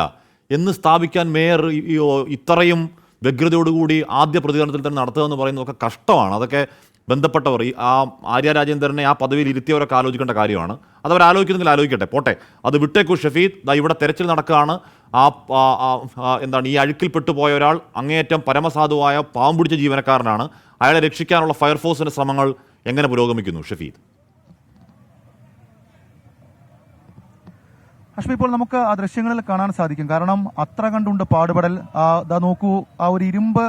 A: എന്ന് സ്ഥാപിക്കാൻ മേയർ ഇത്രയും വ്യഗ്രതയോടുകൂടി ആദ്യ പ്രതികരണത്തിൽ തന്നെ നടത്തുക എന്ന് പറയുന്നതൊക്കെ കഷ്ടമാണ്. അതൊക്കെ ബന്ധപ്പെട്ടവർ ആ ആര്യ രാജേന്ദ്രനെ ആ പദവിയിൽ ഇരുത്തിയവരൊക്കെ ആലോചിക്കേണ്ട കാര്യമാണ്. അതവർ ആലോചിക്കുന്നെങ്കിൽ ആലോചിക്കട്ടെ, പോട്ടെ, അത് വിട്ടേക്കു ഷഫീദ്. ഇവിടെ തെരച്ചിൽ നടക്കുകയാണ്. ഈ അഴുക്കിൽപ്പെട്ടു പോയ ഒരാൾ അങ്ങേയറ്റം പരമസാധുവായ പാവം പിടിച്ച ജീവനക്കാരനാണ്. അയാളെ രക്ഷിക്കാനുള്ള ഫയർഫോഴ്സിന്റെ ശ്രമങ്ങൾ എങ്ങനെ പുരോഗമിക്കുന്നു ഷഫീദ്?
B: അഷ്മി, ഇപ്പോൾ നമുക്ക് ആ ദൃശ്യങ്ങളിൽ കാണാൻ സാധിക്കും. കാരണം അത്ര കണ്ടുണ്ട് പാടുപെടൽ. നോക്കൂ, ആ ഒരു ഇരുമ്പ്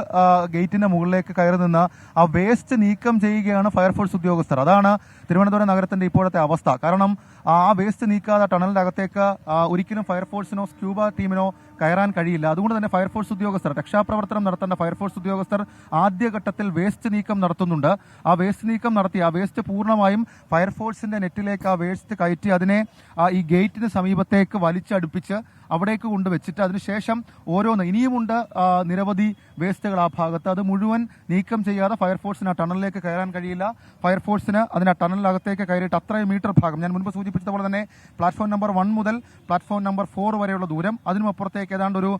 B: ഗേറ്റിന്റെ മുകളിലേക്ക് കയറി നിന്ന് ആ വേസ്റ്റ് നീക്കം ചെയ്യുകയാണ് ഫയർഫോഴ്സ് ഉദ്യോഗസ്ഥർ. അതാണ് തിരുവനന്തപുരം നഗരത്തിന്റെ ഇപ്പോഴത്തെ അവസ്ഥ. കാരണം ആ വേസ്റ്റ് നീക്കാതെ ടണലിന്റെ അകത്തേക്ക് ഒരിക്കലും ഫയർഫോഴ്സിനോ സ്ക്യൂബ ടീമിനോ കയറാൻ കഴിയില്ല. അതുകൊണ്ട് തന്നെ ഫയർഫോഴ്സ് ഉദ്യോഗസ്ഥർ, രക്ഷാപ്രവർത്തനം നടത്തേണ്ട ഫയർഫോഴ്സ് ഉദ്യോഗസ്ഥർ ആദ്യഘട്ടത്തിൽ വേസ്റ്റ് നീക്കം നടത്തുന്നുണ്ട്. ആ വേസ്റ്റ് നീക്കം നടത്തി ആ വേസ്റ്റ് പൂർണ്ണമായും ഫയർഫോഴ്സിന്റെ നെറ്റിലേക്ക് ആ വേസ്റ്റ് കയറ്റി അതിനെ ഈ ഗേറ്റിന് സമീപത്തേക്ക് വലിച്ചടുപ്പിച്ച് അവിടേക്ക് കൊണ്ടുവച്ചിട്ട് അതിനുശേഷം ഇനിയുമുണ്ട് നിരവധി വേസ്റ്റുകൾ ആ ഭാഗത്ത്. അത് മുഴുവൻ നീക്കം ചെയ്യാതെ ഫയർഫോഴ്സിന് ആ ടണലിലേക്ക് കയറാൻ കഴിയില്ല. ഫയർഫോഴ്സിന് അതിന് ടണലിനകത്തേക്ക് കയറിയിട്ട് അത്രയും മീറ്റർ ഭാഗം, ഞാൻ മുൻപ് സൂചിപ്പിച്ചതുപോലെ തന്നെ പ്ലാറ്റ്ഫോം നമ്പർ 1 മുതൽ പ്ലാറ്റ്ഫോം നമ്പർ 4 വരെയുള്ള ദൂരം, അതിനുമപ്പുറത്തേക്ക് ഏതാണ്ട് ഒരു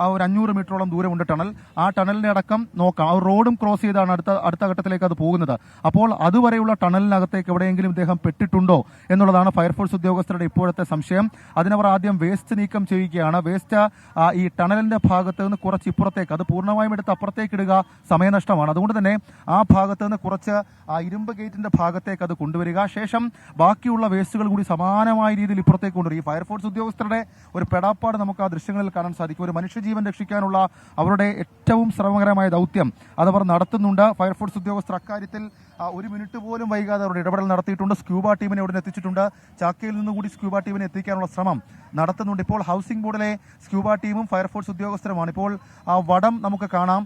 B: 500 മീറ്ററോളം ദൂരമുണ്ട് ടണൽ. ആ ടണലിന്റെ അടക്കം നോക്കാം. ആ റോഡും ക്രോസ് ചെയ്താണ് അടുത്ത ഘട്ടത്തിലേക്ക് അത് പോകുന്നത്. അപ്പോൾ അതുവരെയുള്ള ടണലിനകത്തേക്ക് എവിടെയെങ്കിലും ഇദ്ദേഹം പെട്ടിട്ടുണ്ടോ എന്നുള്ളതാണ് ഫയർഫോഴ്സ് ഉദ്യോഗസ്ഥരുടെ ഇപ്പോഴത്തെ സംശയം. അതിനവർ ആദ്യം വേസ്റ്റ് നീക്കം ചെയ്യുകയാണ്. വേസ്റ്റ് ഈ ടണലിന്റെ ഭാഗത്ത് നിന്ന് കുറച്ച് ഇപ്പുറത്തേക്ക്, അത് പൂർണ്ണമായും എടുത്ത് അപ്പുറത്തേക്ക് ഇടുക സമയനഷ്ടമാണ്. അതുകൊണ്ട് തന്നെ ആ ഭാഗത്ത് നിന്ന് കുറച്ച് ആ ഇരുമ്പ് ഗേറ്റിന്റെ ഭാഗത്തേക്ക് അത് കൊണ്ടുവരിക. ശേഷം ബാക്കിയുള്ള വേസ്റ്റുകൾ കൂടി സമാനമായ രീതിയിൽ ഇപ്പുറത്തേക്ക് കൊണ്ടുവരിക. ഈ ഫയർഫോഴ്സ് ഉദ്യോഗസ്ഥരുടെ ഒരു പെടാപ്പാട് നമുക്ക് ആ ദൃശ്യങ്ങളിൽ കാണാൻ സാധിക്കും. ഒരു മനുഷ്യജീവൻ രക്ഷിക്കാനുള്ള അവരുടെ ഏറ്റവും ശ്രമകരമായ ദൗത്യം അതവർ നടത്തുന്നുണ്ട്. ഫയർഫോഴ്സ് ഉദ്യോഗസ്ഥർ അക്കാര്യത്തിൽ ഒരു മിനിറ്റ് പോലും വൈകാതെ അവരുടെ ഇടപെടൽ നടത്തിയിട്ടുണ്ട്. സ്ക്യൂബ ടീമിനെ ഉടനെ എത്തിച്ചിട്ടുണ്ട്. ചാക്കയിൽ നിന്നുകൂടി സ്ക്യൂബ ടീമിനെ എത്തിക്കാനുള്ള ശ്രമം നടത്തുന്നുണ്ട്. ഇപ്പോൾ ഹൗസിംഗ് ബോർഡിലെ സ്ക്യൂബ ടീമും ഫയർഫോഴ്സ് ഉദ്യോഗസ്ഥരുമാണ്. ഇപ്പോൾ ആ വടം നമുക്ക് കാണാം.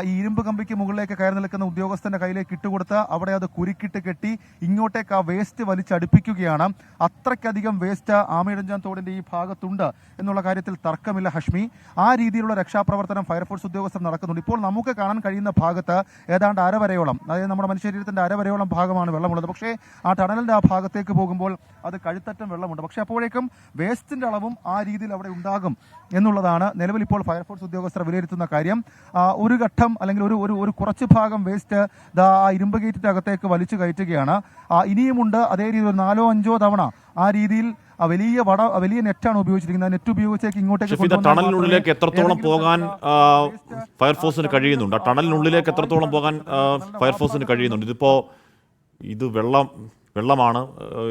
B: ഈ ഇരുമ്പ് കമ്പിക്ക് മുകളിലേക്ക് കയറി നിൽക്കുന്ന ഉദ്യോഗസ്ഥന്റെ കയ്യിലേക്ക് ഇട്ടുകൊടുത്ത് അവിടെ അത് കുരുക്കിട്ട് കെട്ടി ഇങ്ങോട്ടേക്ക് ആ വേസ്റ്റ് വലിച്ചടുപ്പിക്കുകയാണ്. അത്രയ്ക്കധികം വേസ്റ്റ് ആമയിഴഞ്ചാൻ തോടിന്റെ ഈ ഭാഗത്തുണ്ട് എന്നുള്ള കാര്യത്തിൽ തർക്കമില്ല ഹഷ്മി. ആ രീതിയിലുള്ള രക്ഷാപ്രവർത്തനം ഫയർഫോഴ്സ് ഉദ്യോഗസ്ഥർ നടക്കുന്നുണ്ട്. ഇപ്പോൾ നമുക്ക് കാണാൻ കഴിയുന്ന ഭാഗത്ത് ഏതാണ്ട് അരവരെയോളം, അതായത് നമ്മുടെ മനുഷ്യശരീരത്തിന്റെ അരവരെയോളം ഭാഗമാണ് വെള്ളമുള്ളത്. പക്ഷേ ആ ടണലിന്റെ ആ ഭാഗത്തേക്ക് പോകുമ്പോൾ അത് കഴുത്തറ്റം വെള്ളമുണ്ട്. പക്ഷെ അപ്പോഴേക്കും വേസ്റ്റിന്റെ അളവും ആ രീതിയിൽ അവിടെ ഉണ്ടാകും എന്നുള്ളതാണ് നിലവിൽ ഇപ്പോൾ ഫയർഫോഴ്സ് ഉദ്യോഗസ്ഥർ വിലയിരുത്തുന്ന കാര്യം. ഒരു ഘട്ടം അല്ലെങ്കിൽ ഒരു കുറച്ച് ഭാഗം വേസ്റ്റ് ആ ഇരുമ്പ് ഗേറ്റിന്റെ അകത്തേക്ക് വലിച്ചു കയറ്റുകയാണ്. ഇനിയുമുണ്ട് അതേ രീതിയിൽ 4-5 തവണ ആ രീതിയിൽ വലിയ നെറ്റാണ് ഉപയോഗിച്ചിരിക്കുന്നത്. നെറ്റ് ഉപയോഗിച്ചേക്ക് ഇങ്ങോട്ടേക്ക്
A: ടണലിനുള്ളിലേക്ക് എത്രത്തോളം പോകാൻ ഫയർഫോഴ്സിന് കഴിയുന്നുണ്ട്? ടണലിനുള്ളിലേക്ക് എത്രത്തോളം പോകാൻ ഫയർഫോഴ്സിന് കഴിയുന്നുണ്ട്? ഇത് വെള്ളമാണ്.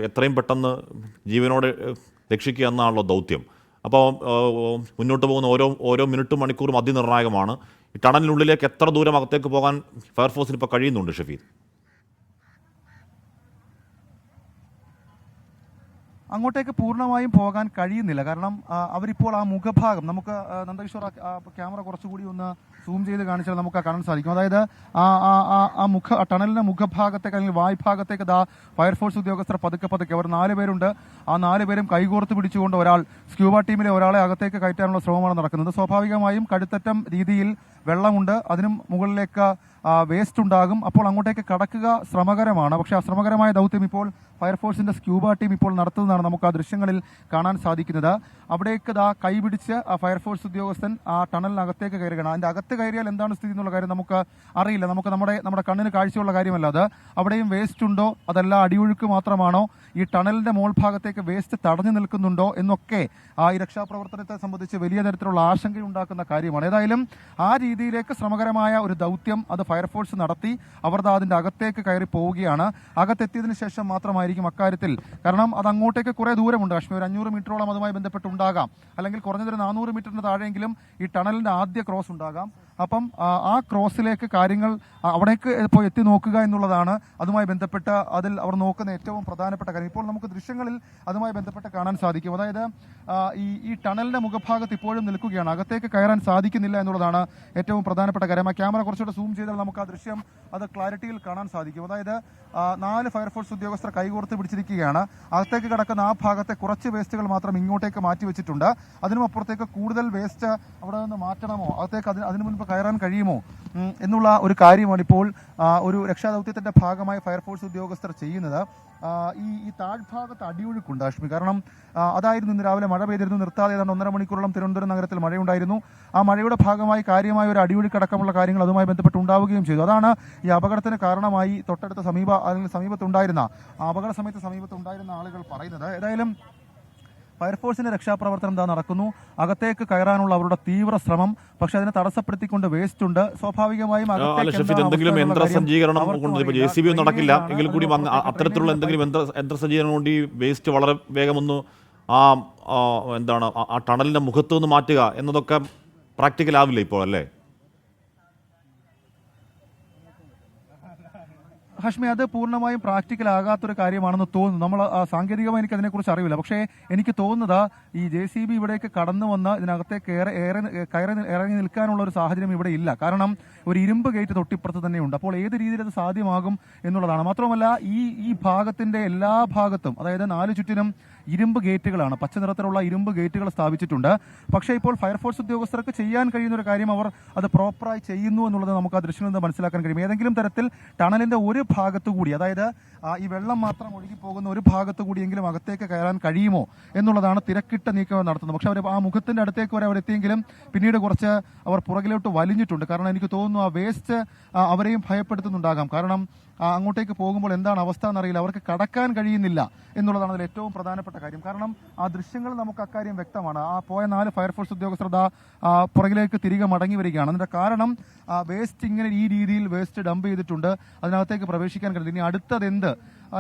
A: എത്രയും പെട്ടെന്ന് ജീവനോടെ രക്ഷിക്കുക എന്നാണല്ലോ ദൗത്യം. അപ്പോൾ മുന്നോട്ട് പോകുന്ന ഓരോ മിനിറ്റും മണിക്കൂറും അതിനിർണായകമാണ്. ഈ ടണലിനുള്ളിലേക്ക് എത്ര ദൂരം അകത്തേക്ക് പോകാൻ ഫയർഫോഴ്സിന് ഇപ്പോൾ കഴിയുന്നുണ്ട് ഷഫീദ്?
B: അങ്ങോട്ടേക്ക് പൂർണ്ണമായും പോകാൻ കഴിയുന്നില്ല. കാരണം അവരിപ്പോൾ ആ മുഖഭാഗം, നമുക്ക് നന്ദകിഷോർ ക്യാമറ കുറച്ചുകൂടി ഒന്ന് സൂം ചെയ്ത് കാണിച്ചാൽ നമുക്ക് കാണാൻ സാധിക്കും. അതായത് ടണലിന്റെ മുഖഭാഗത്തേക്ക് അല്ലെങ്കിൽ വായ്ഭാഗത്തേക്ക് ഫയർഫോഴ്സ് ഉദ്യോഗസ്ഥർ പതുക്കെ അവർ 4 പേരുണ്ട്. ആ 4 പേരും കൈകോർത്ത് പിടിച്ചുകൊണ്ട് സ്ക്യൂബ ടീമിലെ ഒരാളെ അകത്തേക്ക് കയറ്റാനുള്ള ശ്രമമാണ് നടക്കുന്നത്. സ്വാഭാവികമായും കടുത്തറ്റം രീതിയിൽ വെള്ളമുണ്ട്. അതിനും മുകളിലേക്ക് വേസ്റ്റ് ഉണ്ടാകും. അപ്പോൾ അങ്ങോട്ടേക്ക് കടക്കുക ശ്രമകരമാണ്. പക്ഷേ ആ ശ്രമകരമായ ദൗത്യം ഇപ്പോൾ ഫയർഫോഴ്സിന്റെ സ്ക്യൂബ ടീം ഇപ്പോൾ നടത്തുന്നതാണ് നമുക്ക് ആ ദൃശ്യങ്ങളിൽ കാണാൻ സാധിക്കുന്നത്. അവിടേക്ക് കൈപിടിച്ച് ആ ഫയർഫോഴ്സ് ഉദ്യോഗസ്ഥൻ ആ ടണലിനകത്തേക്ക് കയറുകയാണ്. അതിന്റെ അകത്ത് കയറിയാൽ എന്താണ് സ്ഥിതി എന്നുള്ള കാര്യം നമുക്ക് അറിയില്ല. നമുക്ക് നമ്മുടെ കണ്ണിന് കാഴ്ചയുള്ള കാര്യമല്ല അത്. അവിടെയും വേസ്റ്റ് ഉണ്ടോ, അതല്ല അടിയൊഴുക്ക് മാത്രമാണോ, ഈ ടണലിന്റെ മോൾ ഭാഗത്തേക്ക് വേസ്റ്റ് തടഞ്ഞു നിൽക്കുന്നുണ്ടോ എന്നൊക്കെ ഈ രക്ഷാപ്രവർത്തനത്തെ സംബന്ധിച്ച് വലിയ തരത്തിലുള്ള ആശങ്കയുണ്ടാക്കുന്ന കാര്യമാണ്. ഏതായാലും ആ രീതിയിലേക്ക് ശ്രമകരമായ ഒരു ദൗത്യം അത് ഫയർഫോഴ്സ് നടത്തി. അവർ അതിന്റെ അകത്തേക്ക് കയറി പോവുകയാണ്. അകത്തെത്തിയതിനു ശേഷം മാത്രമായിരിക്കും അക്കാര്യത്തിൽ, കാരണം അത് അങ്ങോട്ടേക്ക് കുറെ ദൂരമുണ്ട് കാശ്മീർ, 500 മീറ്ററോളം അതുമായി ബന്ധപ്പെട്ടുണ്ടാകാം, അല്ലെങ്കിൽ കുറഞ്ഞതൊരു 400 മീറ്ററിന് താഴെയെങ്കിലും ഈ ടണലിന്റെ ആദ്യ ക്രോസ് ഉണ്ടാകാം. അപ്പം ആ ക്രോസിലേക്ക് കാര്യങ്ങൾ അവിടേക്ക് ഇപ്പോൾ എത്തി നോക്കുക എന്നുള്ളതാണ് അതുമായി ബന്ധപ്പെട്ട അതിൽ അവർ നോക്കുന്ന ഏറ്റവും പ്രധാനപ്പെട്ട കാര്യം. ഇപ്പോൾ നമുക്ക് ദൃശ്യങ്ങളിൽ അതുമായി ബന്ധപ്പെട്ട് കാണാൻ സാധിക്കും. അതായത് ഈ ടണലിന്റെ മുഖഭാഗത്ത് ഇപ്പോഴും നിൽക്കുകയാണ്, അകത്തേക്ക് കയറാൻ സാധിക്കുന്നില്ല എന്നുള്ളതാണ് ഏറ്റവും പ്രധാനപ്പെട്ട കാര്യം. ആ ക്യാമറ കുറച്ചുകൂടെ സൂം ചെയ്താൽ നമുക്ക് ആ ദൃശ്യം അത് ക്ലാരിറ്റിയിൽ കാണാൻ സാധിക്കും. അതായത് 4 ഫയർഫോഴ്സ് ഉദ്യോഗസ്ഥർ കൈകോർത്ത് പിടിച്ചിരിക്കുകയാണ്. അകത്തേക്ക് കിടക്കുന്ന ആ ഭാഗത്തെ കുറച്ച് വേസ്റ്റുകൾ മാത്രം ഇങ്ങോട്ടേക്ക് മാറ്റി വെച്ചിട്ടുണ്ട്. അതിനുമപ്പുറത്തേക്ക് കൂടുതൽ വേസ്റ്റ് അവിടെ നിന്ന് മാറ്റണമോ, അകത്തേക്ക് അതിനു മുൻപ് കയറാൻ കഴിയുമോ എന്നുള്ള ഒരു കാര്യമാണ് ഇപ്പോൾ ഒരു രക്ഷാദൌത്യത്തിന്റെ ഭാഗമായി ഫയർഫോഴ്സ് ഉദ്യോഗസ്ഥർ ചെയ്യുന്നത്. ഈ താഴ്ഭാഗത്ത് അടിയൊഴുക്കുണ്ട് അശ്മി. കാരണം അതായിരുന്നു ഇന്ന് രാവിലെ മഴ പെയ്തിരുന്നു, നിർത്താതെ ഏതാണ്ട് 1.5 മണിക്കൂറോളം തിരുവനന്തപുരം നഗരത്തിൽ മഴയുണ്ടായിരുന്നു. ആ മഴയുടെ ഭാഗമായി കാര്യമായ ഒരു അടിയൊഴുക്കടക്കമുള്ള കാര്യങ്ങൾ അതുമായി ബന്ധപ്പെട്ട് ഉണ്ടാവുകയും ചെയ്തു. അതാണ് ഈ അപകടത്തിന് കാരണമായി തൊട്ടടുത്ത സമീപത്തുണ്ടായിരുന്ന അപകട സമയത്ത് സമീപത്തുണ്ടായിരുന്ന ആളുകൾ പറയുന്നത്. ഏതായാലും ഫയർഫോഴ്സിന്റെ രക്ഷാപ്രവർത്തനം നടക്കുന്നു. അകത്തേക്ക് കയറാനുള്ള അവരുടെ തീവ്ര ശ്രമം, പക്ഷെ അതിനെ തടസ്സപ്പെടുത്തിക്കൊണ്ട് വേസ്റ്റ് ഉണ്ട്. സ്വാഭാവികമായും
A: എന്തെങ്കിലും യന്ത്രസജ്ജീകരണം കൊണ്ട് JCB ഒന്നും നടക്കില്ല എങ്കിൽ കൂടി അത്തരത്തിലുള്ള എന്തെങ്കിലും യന്ത്രസജ്ജീകരണം കൊണ്ട് ഈ വേസ്റ്റ് വളരെ വേഗമൊന്ന് ആ ടണലിന്റെ മുഖത്ത് നിന്ന് മാറ്റുക എന്നതൊക്കെ പ്രാക്ടിക്കൽ ആവില്ല ഇപ്പോൾ, അല്ലേ?
B: ഹാഷ്മി, അത് പൂർണ്ണമായും പ്രാക്ടിക്കൽ ആകാത്തൊരു കാര്യമാണെന്ന് തോന്നുന്നു. നമ്മൾ സാങ്കേതികമായി എനിക്ക് അതിനെക്കുറിച്ച് അറിയില്ല. പക്ഷേ എനിക്ക് തോന്നുന്നത് ഈ JCB ഇവിടേക്ക് കടന്നു വന്ന് ഇതിനകത്തേക്ക് ഇറങ്ങി നിൽക്കാനുള്ള ഒരു സാഹചര്യം ഇവിടെ ഇല്ല. കാരണം ഒരു ഇരുമ്പ് ഗേറ്റ് തൊട്ടിപ്പുറത്ത് തന്നെയുണ്ട്. അപ്പോൾ ഏത് രീതിയിൽ അത് സാധ്യമാകും എന്നുള്ളതാണ്. മാത്രമല്ല ഈ ഭാഗത്തിന്റെ എല്ലാ ഭാഗത്തും, അതായത് 4 ചുറ്റിനും ഇരുമ്പ് ഗേറ്റുകളാണ്, പച്ച നിറത്തിലുള്ള ഇരുമ്പ് ഗേറ്റുകൾ സ്ഥാപിച്ചിട്ടുണ്ട്. പക്ഷേ ഇപ്പോൾ ഫയർഫോഴ്സ് ഉദ്യോഗസ്ഥർക്ക് ചെയ്യാൻ കഴിയുന്ന ഒരു കാര്യം അവർ അത് പ്രോപ്പറായി ചെയ്യുന്നു എന്നുള്ളത് നമുക്ക് ആ ദൃശ്യത്തിൽ നിന്ന് മനസ്സിലാക്കാൻ കഴിയും. ഏതെങ്കിലും തരത്തിൽ ടണലിന്റെ ഒരു ഭാഗത്തുകൂടി, അതായത് ഈ വെള്ളം മാത്രം ഒഴുകി പോകുന്ന ഒരു ഭാഗത്തുകൂടിയെങ്കിലും അകത്തേക്ക് കയറാൻ കഴിയുമോ എന്നുള്ളതാണ് തിരക്കിട്ട നീക്കം നടത്തുന്നത്. പക്ഷെ അവർ ആ മുഖത്തിന്റെ അടുത്തേക്ക് വരെ അവരെത്തിയെങ്കിലും പിന്നീട് കുറച്ച് അവർ പുറകിലോട്ട് വലിഞ്ഞിട്ടുണ്ട്. കാരണം എനിക്ക് തോന്നുന്നു ആ വേസ്റ്റ് അവരെയും ഭയപ്പെടുത്തുന്നുണ്ടാകാം. കാരണം അങ്ങോട്ടേക്ക് പോകുമ്പോൾ എന്താണ് അവസ്ഥ എന്നറിയില്ല, അവർക്ക് കടക്കാൻ കഴിയുന്നില്ല എന്നുള്ളതാണ് അതിൽ ഏറ്റവും പ്രധാനപ്പെട്ട കാര്യം. കാരണം ആ ദൃശ്യങ്ങൾ നമുക്ക് അക്കാര്യം വ്യക്തമാണ്. ആ പോയ 4 ഫയർഫോഴ്സ് ഉദ്യോഗസ്ഥർ പുറകിലേക്ക് തിരികെ മടങ്ങി വരികയാണ്. അതിന്റെ കാരണം വേസ്റ്റ് ഇങ്ങനെ ഈ രീതിയിൽ വേസ്റ്റ് ഡംപ് ചെയ്തിട്ടുണ്ട്, അതിനകത്തേക്ക് പ്രവേശിക്കാൻ കഴിയില്ല. ഇനി അടുത്തത് എന്ത്?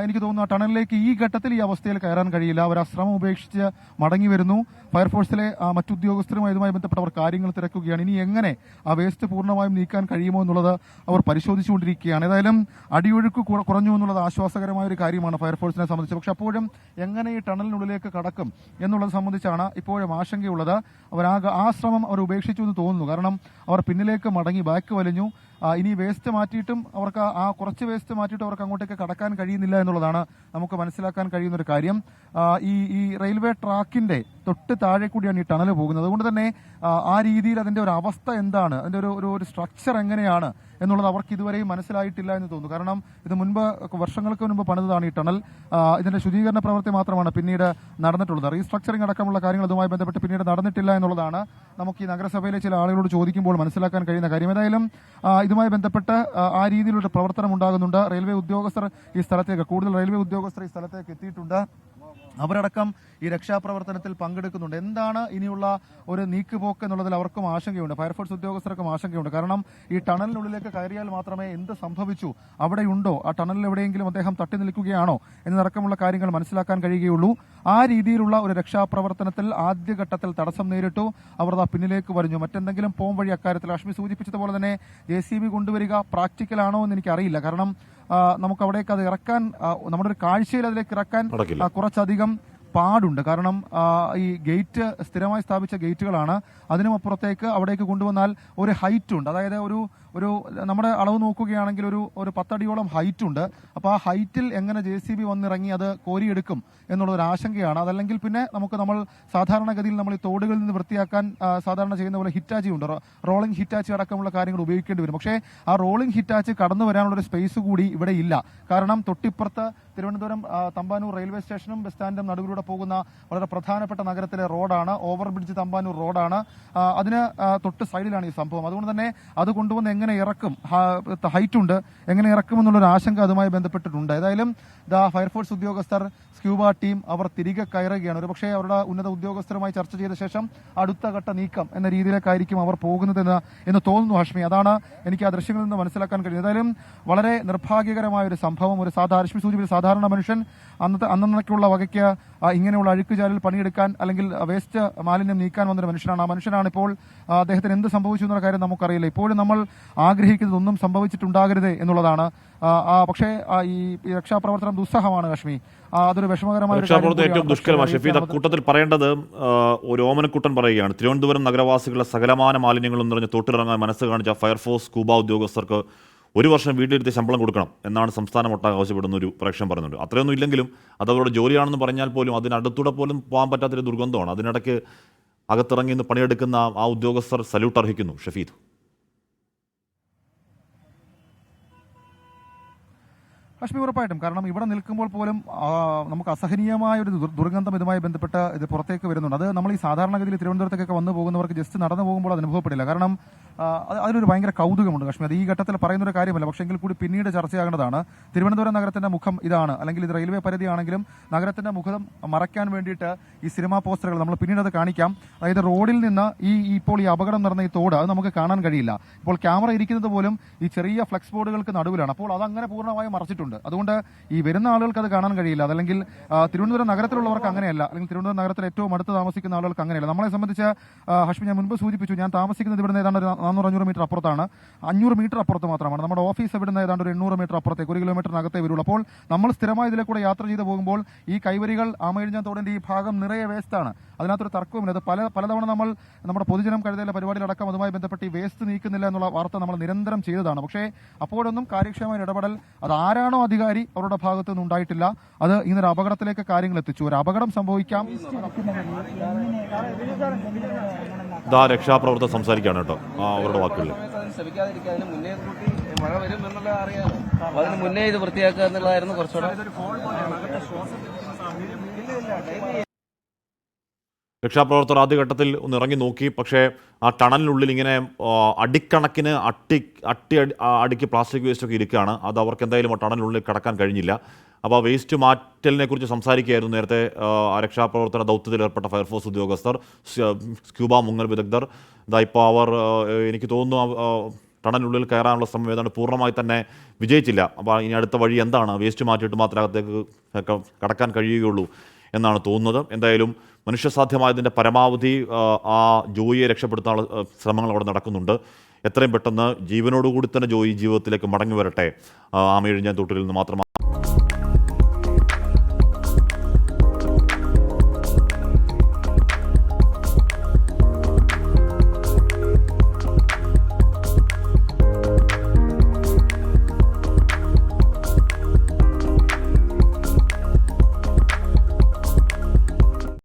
B: എനിക്ക് തോന്നുന്നു ആ ടണലിലേക്ക് ഈ ഘട്ടത്തിൽ ഈ അവസ്ഥയിൽ കയറാൻ കഴിയില്ല. അവർ ആ ശ്രമം ഉപേക്ഷിച്ച് മടങ്ങി വരുന്നു. ഫയർഫോഴ്സിലെ മറ്റുദ്യോഗസ്ഥരുമായി ഇതുമായി ബന്ധപ്പെട്ടവർ കാര്യങ്ങൾ തിരക്കുകയാണ്. ഇനി എങ്ങനെ ആ വേസ്റ്റ് പൂർണ്ണമായും നീക്കാൻ കഴിയുമോ എന്നുള്ളത് അവർ പരിശോധിച്ചുകൊണ്ടിരിക്കുകയാണ്. ഏതായാലും അടിയൊഴുക്ക് കുറഞ്ഞു എന്നുള്ളത് ആശ്വാസകരമായ ഒരു കാര്യമാണ് ഫയർഫോഴ്സിനെ സംബന്ധിച്ച്. പക്ഷെ അപ്പോഴും എങ്ങനെ ഈ ടണലിനുള്ളിലേക്ക് കടക്കും എന്നുള്ളത് സംബന്ധിച്ചാണ് ഇപ്പോഴും ആശങ്കയുള്ളത്. അവർ ആ ശ്രമം അവർ ഉപേക്ഷിച്ചു എന്ന് തോന്നുന്നു. കാരണം അവർ പിന്നിലേക്ക് മടങ്ങി ബാക്ക് വലിഞ്ഞു. ഇനി വേസ്റ്റ് മാറ്റിയിട്ടും അവർക്ക് കുറച്ച് വേസ്റ്റ് മാറ്റിയിട്ട് അവർക്ക് അങ്ങോട്ടേക്ക് കടക്കാൻ കഴിയുന്നില്ല എന്നുള്ളതാണ് നമുക്ക് മനസ്സിലാക്കാൻ കഴിയുന്ന ഒരു കാര്യം. ഈ റെയിൽവേ ട്രാക്കിന്റെ തൊട്ട് താഴെ കൂടിയാണ് ഈ ടണൽ പോകുന്നത്. അതുകൊണ്ട് തന്നെ ആ രീതിയിൽ അതിന്റെ ഒരു അവസ്ഥ എന്താണ്, അതിന്റെ ഒരു സ്ട്രക്ചർ എങ്ങനെയാണ് എന്നുള്ളത് അവർക്ക് ഇതുവരെയും മനസ്സിലായിട്ടില്ല എന്ന് തോന്നുന്നു. കാരണം ഇത് വർഷങ്ങൾക്ക് മുൻപ് പണിതാണ് ഈ ടണൽ. ഇതിന്റെ ശുചീകരണ പ്രവൃത്തി മാത്രമാണ് പിന്നീട് നടന്നിട്ടുള്ളത്. റീസ്ട്രക്ചറിംഗ് അടക്കമുള്ള കാര്യങ്ങൾ ഇതുമായി ബന്ധപ്പെട്ട് പിന്നീട് നടന്നിട്ടില്ല എന്നുള്ളതാണ് നമുക്ക് ഈ നഗരസഭയിലെ ചില ആളുകളോട് ചോദിക്കുമ്പോൾ മനസ്സിലാക്കാൻ കഴിയുന്ന കാര്യം. ഏതായാലും ഇതുമായി ബന്ധപ്പെട്ട് ആ രീതിയിലൊരു പ്രവർത്തനം ഉണ്ടാകുന്നുണ്ട്. റെയിൽവേ ഉദ്യോഗസ്ഥർ ഈ സ്ഥലത്തേക്ക് എത്തിയിട്ടുണ്ട്. അവരടക്കം ഈ രക്ഷാപ്രവർത്തനത്തിൽ പങ്കെടുക്കുന്നുണ്ട്. എന്താണ് ഇനിയുള്ള ഒരു നീക്കുപോക്ക് എന്നുള്ളതിൽ അവർക്കും ആശങ്കയുണ്ട്, ഫയർഫോഴ്സ് ഉദ്യോഗസ്ഥർക്കും ആശങ്കയുണ്ട്. കാരണം ഈ ടണലിനുള്ളിലേക്ക് കയറിയാൽ മാത്രമേ എന്ത് സംഭവിച്ചു, അവിടെയുണ്ടോ, ആ ടണലിൽ എവിടെയെങ്കിലും അദ്ദേഹം തട്ടി നിൽക്കുകയാണോ എന്നതടക്കമുള്ള കാര്യങ്ങൾ മനസ്സിലാക്കാൻ കഴിയുകയുള്ളൂ. ആ രീതിയിലുള്ള ഒരു രക്ഷാപ്രവർത്തനത്തിൽ ആദ്യഘട്ടത്തിൽ തടസ്സം നേരിട്ടു. അവർ പിന്നിലേക്ക് വരിഞ്ഞു. മറ്റെന്തെങ്കിലും പോം വഴി അക്കാര്യത്തിൽ അഷ്മി സൂചിപ്പിച്ചതുപോലെ തന്നെ JCB കൊണ്ടുവരിക പ്രാക്ടിക്കലാണോ എന്ന് എനിക്കറിയില്ല. കാരണം നമുക്ക് അവിടേക്ക് അത് ഇറക്കാൻ, നമ്മുടെ ഒരു കാഴ്ചയിൽ അതിലേക്ക് ഇറക്കാൻ കുറച്ചധികം പാടുണ്ട്. കാരണം ഈ ഗേറ്റ് സ്ഥിരമായി സ്ഥാപിച്ച ഗേറ്റുകളാണ്. അതിനുമപ്പുറത്തേക്ക് അവിടേക്ക് കൊണ്ടുവന്നാൽ ഒരു ഹൈറ്റ് ഉണ്ട്. അതായത് നമ്മുടെ അളവ് നോക്കുകയാണെങ്കിൽ ഒരു 10 അടിയോളം ഹൈറ്റ് ഉണ്ട്. അപ്പോൾ ആ ഹൈറ്റിൽ എങ്ങനെ JCB വന്നിറങ്ങി അത് കോരിയെടുക്കും എന്നുള്ളൊരു ആശങ്കയാണ്. അതല്ലെങ്കിൽ പിന്നെ നമ്മൾ സാധാരണഗതിയിൽ നമ്മൾ ഈ തോടുകളിൽ നിന്ന് വൃത്തിയാക്കാൻ സാധാരണ ചെയ്യുന്ന പോലെ ഹിറ്റാച്ചി ഉണ്ട്, റോളിംഗ് ഹിറ്റാച്ചി അടക്കമുള്ള കാര്യങ്ങൾ ഉപയോഗിക്കേണ്ടി വരും. പക്ഷേ ആ റോളിംഗ് ഹിറ്റാച്ചി കടന്നു വരാനുള്ളൊരു സ്പേസ് കൂടി ഇവിടെ ഇല്ല. കാരണം തൊട്ടിപ്പുറത്ത് തിരുവനന്തപുരം തമ്പാനൂർ റെയിൽവേ സ്റ്റേഷനും ബസ് സ്റ്റാൻഡും നടുവിലൂടെ പോകുന്ന വളരെ പ്രധാനപ്പെട്ട നഗരത്തിലെ റോഡാണ്, ഓവർ ബ്രിഡ്ജ് തമ്പാനൂർ റോഡാണ്. അതിന് തൊട്ട് സൈഡിലാണ് ഈ സംഭവം. അതുകൊണ്ട് തന്നെ അത് കൊണ്ടുവന്ന് എങ്ങനെ ഇറക്കും, ഹൈറ്റ് ഉണ്ട്, എങ്ങനെ ഇറക്കും എന്നുള്ളൊരു ആശങ്ക അതുമായി ബന്ധപ്പെട്ടിട്ടുണ്ട്. ഏതായാലും ഫയർഫോഴ്സ് ഉദ്യോഗസ്ഥർ, സ്ക്യൂബ ടീം അവർ തിരികെ കയറുകയാണ്. ഒരുപക്ഷെ അവരുടെ ഉന്നത ഉദ്യോഗസ്ഥരുമായി ചർച്ച ചെയ്ത ശേഷം അടുത്ത ഘട്ട നീക്കം എന്ന രീതിയിലേക്കായിരിക്കും അവർ പോകുന്നതെന്ന് തോന്നുന്നു ഹാഷ്മി. അതാണ് എനിക്ക് ആ ദൃശ്യങ്ങളിൽ നിന്ന് മനസ്സിലാക്കാൻ കഴിയുന്നത്. ഏതായാലും വളരെ നിർഭാഗ്യകരമായ ഒരു സംഭവം. ഒരു ഹാഷ്മി സൂചിപ്പിച്ച സാധാരണ മനുഷ്യൻ അന്നേക്കുള്ള വകയ്ക്ക് ഇങ്ങനെയുള്ള അഴുക്കുചാലിൽ പണിയെടുക്കാൻ അല്ലെങ്കിൽ വേസ്റ്റ് മാലിന്യം നീക്കാൻ വന്നൊരു മനുഷ്യനാണ്. ആ മനുഷ്യനാണ് ഇപ്പോൾ അദ്ദേഹത്തിന് എന്ത് സംഭവിച്ചു എന്നുള്ള കാര്യം നമുക്കറിയില്ല. ഇപ്പോഴും നമ്മൾ ആഗ്രഹിക്കുന്നത് ഒന്നും സംഭവിച്ചിട്ടുണ്ടാകരുത് എന്നുള്ളതാണ്. പക്ഷേ ഈ രക്ഷാപ്രവർത്തനം ദുസ്സഹമാണ് കാശ്മീർ. അതൊരു വിഷമകരമായ
A: ഏറ്റവും ദുഷ്കരമാണ് ഷഫീദ്. കൂട്ടത്തിൽ പറയേണ്ടത് ഒരു ഓമനക്കുട്ടൻ പറയുകയാണ്, തിരുവനന്തപുരം നഗരവാസികളുടെ സകലമാന മാലിന്യങ്ങളും നിറഞ്ഞ് തൊട്ടിലിറങ്ങാൻ മനസ്സ് കാണിച്ച ഫയർഫോഴ്സ് സ്കൂബ ഉദ്യോഗസ്ഥർക്ക് 1 വർഷം വീട്ടിലിരുത്തി ശമ്പളം കൊടുക്കണം എന്നാണ് സംസ്ഥാനം ഒട്ടാകെ ആവശ്യപ്പെടുന്ന ഒരു പ്രേക്ഷകൻ പറയുന്നുണ്ട്. അത്രയൊന്നും ഇല്ലെങ്കിലും അത് അവരുടെ ജോലിയാണെന്ന് പറഞ്ഞാൽ പോലും അതിനടുത്തൂടെ പോലും പോകാൻ പറ്റാത്തൊരു ദുർഗന്ധമാണ്. അതിനിടയ്ക്ക് അകത്തിറങ്ങി നിന്ന് പണിയെടുക്കുന്ന ആ ഉദ്യോഗസ്ഥർ സല്യൂട്ട് അർഹിക്കുന്നു. ഷഫീദ്.
B: കാശ്മീർ ഉറപ്പായിട്ടും, കാരണം ഇവിടെ നിൽക്കുമ്പോൾ പോലും നമുക്ക് അസഹനീയമായ ഒരു ദുർഗന്ധം ഇതുമായി ബന്ധപ്പെട്ട് ഇത് പുറത്തേക്ക് വരുന്നുണ്ട്. അത് നമ്മൾ ഈ സാധാരണഗതിയിൽ തിരുവനന്തപുരത്തേക്കൊക്കെ വന്നു പോകുന്നവർക്ക് ജസ്റ്റ് നടന്നു പോകുമ്പോൾ അത് അനുഭവപ്പെടില്ല. കാരണം അതിലൊരു ഭയങ്കര കൗതുകമുണ്ട് കാശ്മീർ. അത് ഈ ഘട്ടത്തിൽ പറയുന്ന ഒരു കാര്യമല്ല, പക്ഷേ എങ്കിൽ കൂടി പിന്നീട് ചർച്ചയാകേണ്ടതാണ്. തിരുവനന്തപുരം നഗരത്തിന്റെ മുഖം ഇതാണ്, അല്ലെങ്കിൽ ഇത് റെയിൽവേ പരിധിയാണെങ്കിലും നഗരത്തിന്റെ മുഖം മറയ്ക്കാൻ വേണ്ടിയിട്ട് ഈ സിനിമാ പോസ്റ്ററുകൾ നമ്മൾ പിന്നീട് അത് കാണിക്കാം. അതായത് റോഡിൽ നിന്ന് ഇപ്പോൾ ഈ അപകടം നടന്ന ഈ തോട് അത് നമുക്ക് കാണാൻ കഴിയില്ല. ഇപ്പോൾ ക്യാമറ ഇരിക്കുന്നത് പോലും ഈ ചെറിയ ഫ്ലെക്സ് ബോർഡുകൾക്ക് നടുവിലാണ്. അപ്പോൾ അതങ്ങനെ പൂർണ്ണമായും മറച്ചിട്ടുണ്ട്. അതുകൊണ്ട് ഈ വരുന്ന ആളുകൾക്ക് അത് കാണാൻ കഴിയില്ല. അതല്ലെങ്കിൽ തിരുവനന്തപുരം നഗരത്തിലുള്ളവർക്ക് അങ്ങനെയല്ല, അല്ലെങ്കിൽ തിരുവനന്തപുരം നഗരത്തിൽ ഏറ്റവും അടുത്ത് താമസിക്കുന്ന ആളുകൾക്ക് അങ്ങനെയല്ല. നമ്മളെ സംബന്ധിച്ച് ഹാഷ്മി, ഞാൻ മുൻപ് സൂചിപ്പിച്ചു, ഞാൻ താമസിക്കുന്നത് ഇവിടുന്ന് ഏതാണ്ട് 400-500 മീറ്റർ അപ്പുറത്താണ്. 500 മീറ്റർ അപ്പുറത്ത് മാത്രമാണ്. നമ്മുടെ ഓഫീസ് ഇവിടുന്ന് ഏതാണ്ട് ഒരു 800 മീറ്റർ അപ്പുറത്തേക്ക്, 1 കിലോമീറ്ററിനകത്തേ വരുള്ളൂ. അപ്പോൾ നമ്മൾ സ്ഥിരമായി ഇതിലെ കൂടെ യാത്ര ചെയ്ത് പോകുമ്പോൾ ഈ കൈവരികൾ ആമയിഴഞ്ഞ തോടിന്റെ ഈ ഭാഗം നിറയെ വേസ്റ്റാണ്. അതിനകത്തൊരു തർക്കവുമില്ല. അത് പലതവണ നമ്മുടെ പൊതുജനം കരുതലിലെ പരിപാടിയിലടക്കം അതുമായി ബന്ധപ്പെട്ട് ഈ വേസ്റ്റ് നീക്കുന്നില്ല എന്നുള്ള വാർത്ത നമ്മൾ നിരന്തരം ചെയ്തതാണ്. പക്ഷേ അപ്പോഴൊന്നും കാര്യക്ഷമമായ ഇടപെടൽ അത് ആരാണോ അധികാരി അവരുടെ ഭാഗത്തു നിന്ന് ഉണ്ടായിട്ടില്ല. അത് ഇന്നൊരു അപകടത്തിലേക്ക് കാര്യങ്ങൾ എത്തിച്ചു. ഒരു അപകടം സംഭവിക്കാം.
A: രക്ഷാപ്രവർത്തകർ സംസാരിക്കുകയാണ് കേട്ടോ അവരുടെ വാക്കുകളിൽ.
E: മഴ വരും എന്നുള്ള അറിയാമോ, അതിന് മുന്നേ ഇത് വൃത്തിയാക്കുക എന്നുള്ളതായിരുന്നു കുറച്ചുകൂടെ.
A: രക്ഷാപ്രവർത്തകർ ആദ്യഘട്ടത്തിൽ ഒന്ന് ഇറങ്ങി നോക്കി. പക്ഷേ ആ ടണലിനുള്ളിൽ ഇങ്ങനെ അടിക്കണക്കിന് അടിക്ക് പ്ലാസ്റ്റിക് വേസ്റ്റൊക്കെ ഇരിക്കുകയാണ്. അത് അവർക്ക് എന്തായാലും ആ ടണലിനുള്ളിൽ കടക്കാൻ കഴിഞ്ഞില്ല. അപ്പോൾ വേസ്റ്റ് മാറ്റലിനെ കുറിച്ച് സംസാരിക്കുകയായിരുന്നു നേരത്തെ രക്ഷാപ്രവർത്തന ദൗത്യത്തിൽ ഏർപ്പെട്ട ഫയർഫോഴ്സ് ഉദ്യോഗസ്ഥർ, സ്ക്യൂബ മുങ്ങൽ വിദഗ്ധർ. ഇപ്പോൾ അവർ എനിക്ക് തോന്നുന്നു ടണലിനുള്ളിൽ കയറാനുള്ള ശ്രമം ഏതാണ്ട് പൂർണ്ണമായി തന്നെ വിജയിച്ചില്ല. അപ്പോൾ ഇനി അടുത്ത വഴി എന്താണ്, വേസ്റ്റ് മാറ്റിയിട്ട് മാത്രമേ അകത്തേക്ക് കടക്കാൻ കഴിയുകയുള്ളൂ എന്നാണ് തോന്നുന്നത്. എന്തായാലും മനുഷ്യസാധ്യമായതിൻ്റെ പരമാവധി ആ ജോയിയെ രക്ഷപ്പെടുത്താനുള്ള ശ്രമങ്ങൾ അവിടെ നടക്കുന്നുണ്ട്. എത്രയും പെട്ടെന്ന് ജീവനോടുകൂടി തന്നെ ജോയി ജീവിതത്തിലേക്ക് മടങ്ങി വരട്ടെ. ആമയിഴഞ്ഞ തൊട്ടിലിൽ നിന്ന് മാത്രം